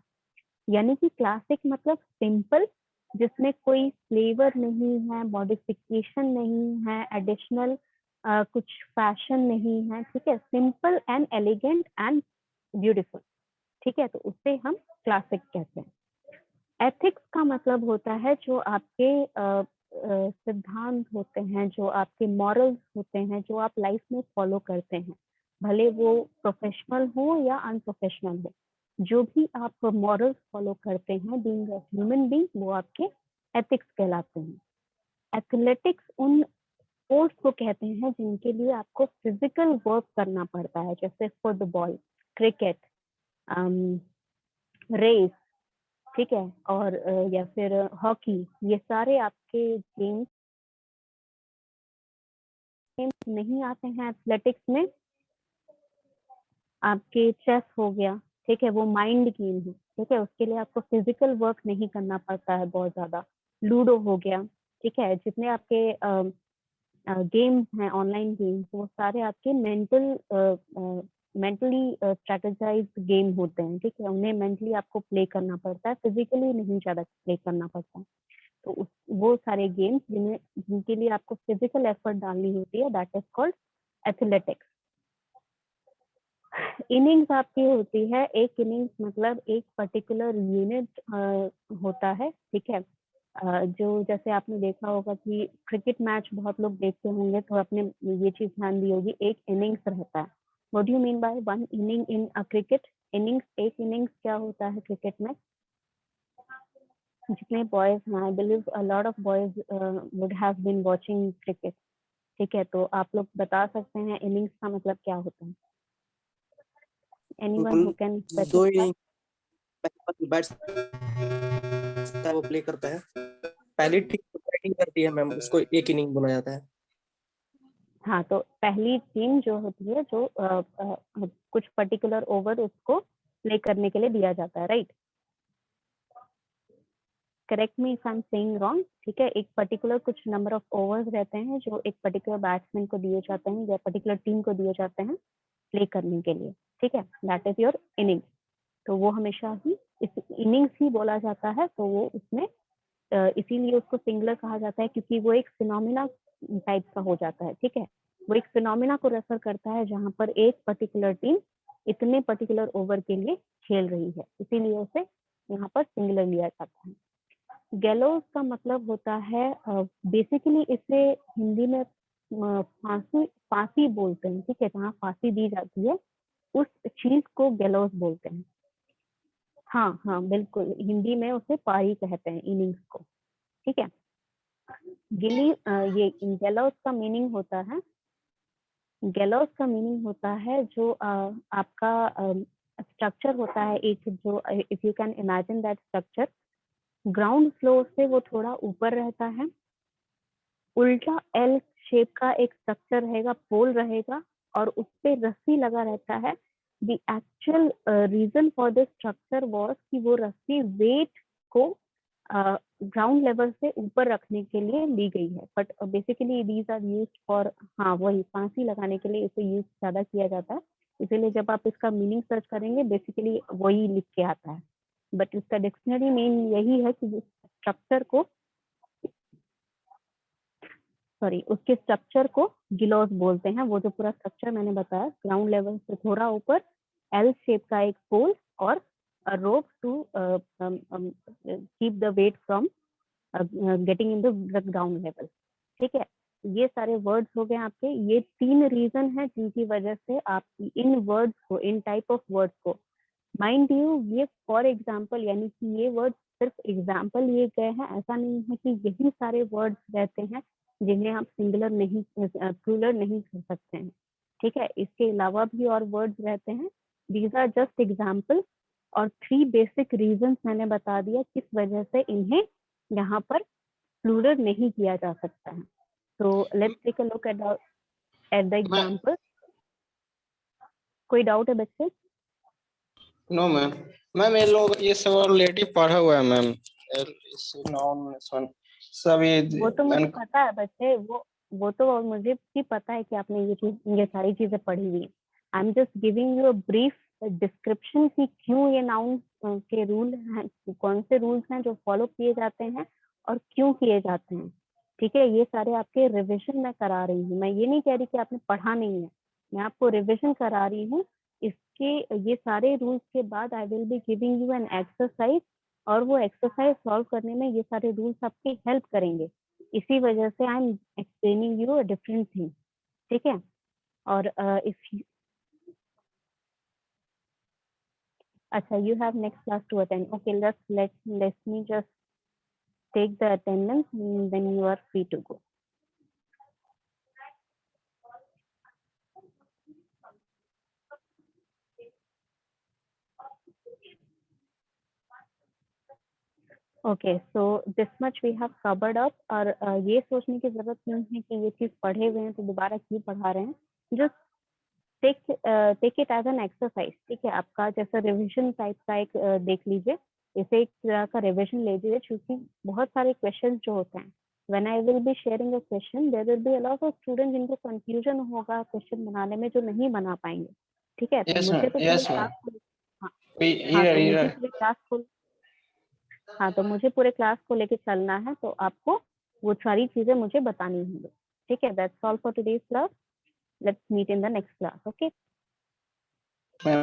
यानी कि क्लासिक मतलब सिंपल, जिसमें कोई फ्लेवर नहीं है, मॉडिफिकेशन नहीं है, एडिशनल कुछ फैशन नहीं है, ठीक है, simple and elegant and beautiful, ठीक है, तो उससे हम क्लासिक कहते हैं। एथिक्स का मतलब होता है जो आपके सिद्धांत होते हैं, जो आपके मॉरल्स होते हैं, जो आप लाइफ में फॉलो करते हैं, भले वो प्रोफेशनल हो या अनप्रोफेशनल हो, जो भी आप मॉरल्स फॉलो करते हैं बीइंग अ ह्यूमन बीइंग, वो आपके एथिक्स कहलाते हैं। एथलेटिक्स उन स्पोर्ट्स को कहते हैं जिनके लिए आपको फिजिकल वर्क करना पड़ता है, जैसे फुटबॉल, क्रिकेट, रेस, ठीक है, और या फिर हॉकी, ये सारे आपके गेम्स नहीं आते हैं एथलेटिक्स में। आपके चेस हो गया, ठीक है, वो माइंड गेम है, ठीक है, उसके लिए आपको फिजिकल वर्क नहीं करना पड़ता है बहुत ज्यादा। लूडो हो गया, ठीक है, जितने आपके गेम्स हैं, ऑनलाइन गेम्स, वो सारे आपके मेंटल मेंटली स्ट्रेटेजाइज्ड गेम होते हैं, ठीक है, उन्हें मेंटली आपको प्ले करना पड़ता है, फिजिकली नहीं ज़्यादा प्ले करना पड़ता है। तो वो सारे गेम्स जिनके लिए आपको फिजिकल एफर्ट डालनी होती है, that is called athletics. Innings आपकी होती है, एक इनिंग्स मतलब एक पर्टिकुलर यूनिट होता है, ठीक है। जो जैसे आपने देखा होगा कि क्रिकेट मैच बहुत लोग देखते होंगे, तो आपने ये चीज ध्यान दी होगी, एक इनिंग्स रहता है। What do you mean by one inning in a cricket? Innings, एक इनिंग्स क्या होता है क्रिकेट में? जितने बॉयज हैं, I believe a lot of boys would have been watching cricket, ठीक है, तो आप लोग बता सकते हैं इनिंग्स का मतलब क्या होता है? एनीवन हु कैन दो स्पेसिफाई? इनिंग बैट्स वो प्ले करता है, पहली टीम बैटिंग करती है मैम, उसको एक इनिंग बोला जाता है। हाँ, तो पहली टीम जो होती है, जो कुछ पर्टिकुलर ओवर उसको प्ले करने के लिए दिया जाता है, right? Correct me if I am saying wrong, ठीक है। एक पर्टिकुलर कुछ नंबर ऑफ ओवर्स रहते हैं जो एक पर्टिकुलर बैट्समैन को दिए जाते हैं या पर्टिकुलर टीम को दिए जाते हैं प्ले करने के लिए, ठीक है, दैट इज योर इनिंग्स। तो वो हमेशा ही इस इनिंग्स ही बोला जाता है, तो वो उसमें इसीलिए उसको सिंगुलर कहा जाता है, क्योंकि वो एक फिनोमिना टाइप का हो जाता है, ठीक है। वो एक फिनोमिना को रेफर करता है जहां पर एक पर्टिकुलर टीम इतने पर्टिकुलर ओवर के लिए खेल रही है, इसीलिए उसे यहाँ पर सिंगुलर लिया जाता है। गैलोस का मतलब होता है, बेसिकली इसे हिंदी में फांसी फांसी बोलते हैं, ठीक है, जहाँ फांसी दी जाती है उस चीज को गैलोस बोलते हैं। हाँ हाँ बिल्कुल, हिंदी में उसे पारी कहते हैं इनिंग्स को, ठीक है। ये गैलोस का मीनिंग होता है, गैलोस का मीनिंग होता है जो आपका स्ट्रक्चर होता है, एक जो, if you can imagine that structure, ground floor से वो थोड़ा ऊपर रहता है, उल्टा एल शेप का एक स्ट्रक्चर रहेगा, पोल रहेगा, और उस पे रस्सी लगा रहता है। The actual reason for this structure was कि वो रस्सी वेट को ग्राउंड लेवल से ऊपर रखने के लिए ली गई है, but basically these are used for, हाँ वही फांसी लगाने के लिए इसे यूज ज्यादा किया जाता है, इसीलिए जब आप इसका मीनिंग सर्च करेंगे बेसिकली वही लिख के आता है, बट इसका डिक्शनरी मीन यही है कि स्ट्रक्चर को, सॉरी, उसके स्ट्रक्चर को गिलोस बोलते हैं। वो जो पूरा स्ट्रक्चर मैंने बताया, ग्राउंड लेवल से थोड़ा ऊपर एल शेप का एक पोल और rope to keep the weight from getting in the ground level, ठीक है। ये सारे वर्ड्स हो गए आपके, ये 3 रीजन है जिनकी वजह से आप इन वर्ड्स को, इन टाइप ऑफ वर्ड्स को, माइंड यू ये फॉर एग्जाम्पल, यानी कि ये वर्ड सिर्फ एग्जाम्पल लिए गए हैं, ऐसा नहीं है कि यही सारे वर्ड्स रहते हैं जिन्हें आप सिंगुलर नहीं, प्लूरल नहीं कर सकते हैं, ठीक है। इसके अलावा भी और वर्ड्स रहते हैं, दीज आर जस्ट एग्जाम्पल, और 3 बेसिक रीजंस मैंने बता दिया किस वजह से इन्हें यहाँ पर प्लूरल नहीं किया जा सकता है। तो let's take a look at the example. कोई डाउट है बच्चे? नो मैम, मैम ये लोग ये सब रिलेटिव पढ़ा हुआ है मैम, नॉन सब वो तो मुझे ये पता है बच्चे, वो तो मुझे भी पता है कि आपने ये सारी चीजें पढ़ी हुई। I am just giving you a brief description कि क्यों ये नाउन के रूल हैं, कौन से रूल्स हैं जो फॉलो किए जाते हैं और क्यों किए जाते हैं, ठीक है। ये सारे आपके रिविजन मैं करा रही हूँ, मैं ये नहीं कह रही कि आपने पढ़ा नहीं है, मैं आपको रिविजन करा रही हूँ। इसके ये सारे रूल्स के बाद आई will be giving you an exercise, और वो एक्सरसाइज सॉल्व करने में ये सारे रूल्स आपकी हेल्प करेंगे, इसी वजह से I am explaining you a different thing, ठीक है। और इफ अच्छा, you have next class to attend, okay, let me just take the attendance, then you are free to go. Okay, so this much we have covered up, और ये सोचने की जरूरत नहीं है कि ये चीज पढ़े हुए हैं तो दोबारा क्यों पढ़ा रहे हैं, just take it as an exercise, ठीक है। आपका जैसा रिविजन टाइप का एक देख लीजिए, इसे एक तरह का रिविजन ले लीजिए, क्योंकि बहुत सारे क्वेश्चन जो होते हैं, when I will be sharing a question, there will be a lot of student जिनको कंफ्यूजन होगा क्वेश्चन बनाने में, जो नहीं बना पाएंगे, ठीक है, तो Yes, मुझे ma'am. तो पूरे Yes, ma'am. क्लास को हाँ Here, तो मुझे here. पूरे क्लास को हाँ तो मुझे पूरे क्लास को लेके चलना है, तो आपको वो सारी चीजें मुझे बतानी होंगी। ठीक है, that's all for today's class. Let's meet in the next class. Okay. Ma'am.